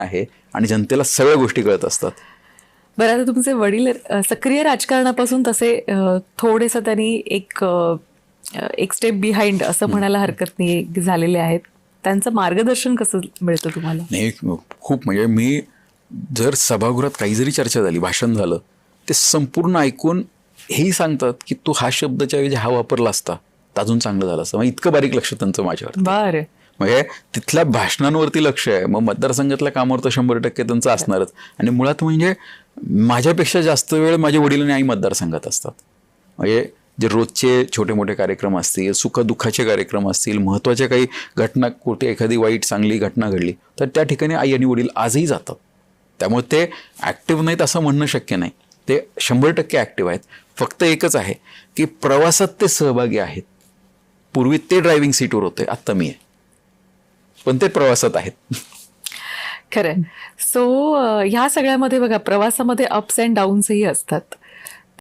आहे आणि जनतेला सगळ्या गोष्टी कळत असतात. बरं, आता तुमचे वडील सक्रिय राजकारणापासून तसे थोडेसं त्यांनी एक स्टेप बिहाइंड असं म्हणायला हरकत नाही झालेले आहेत. त्यांचं मार्गदर्शन कसं मिळतं तुम्हाला? नाही, खूप म्हणजे मी जर सभागृहात काही जरी चर्चा झाली, भाषण झालं, ते संपूर्ण ऐकून हेही सांगतात की तू हा शब्दाच्या ऐवजी हा वापरला असता तर अजून चांगलं झालं असतं. म्हणजे इतकं बारीक लक्ष त्यांचं माझ्यावर. बरं. म्हणजे तिथल्या भाषणांवरती लक्ष आहे, मग मतदारसंघातल्या कामावर तर 100% त्यांचं असणारच. आणि मुळात म्हणजे माझ्यापेक्षा जास्त वेळ माझे वडील आणि आई मतदारसंघात असतात. म्हणजे जे रोजचे छोटे मोठे कार्यक्रम असतील, सुखदुःखाचे कार्यक्रम असतील, महत्त्वाच्या काही घटना, कुठे एखादी वाईट चांगली घटना घडली तर त्या ठिकाणी आई आणि वडील आजही जातात. त्यामुळे ते ॲक्टिव्ह नाहीत असं म्हणणं शक्य नाही. ते 100% ॲक्टिव्ह आहेत. फक्त एकच आहे की प्रवासात ते सहभागी आहेत. पूर्वी ते ड्रायव्हिंग सीटवर होते, आत्ता मी आहे, पण ते प्रवासात आहेत. खरंय. सो ह्या सगळ्यामध्ये बघा, प्रवासामध्ये अप्स अँड डाऊन्सही असतात.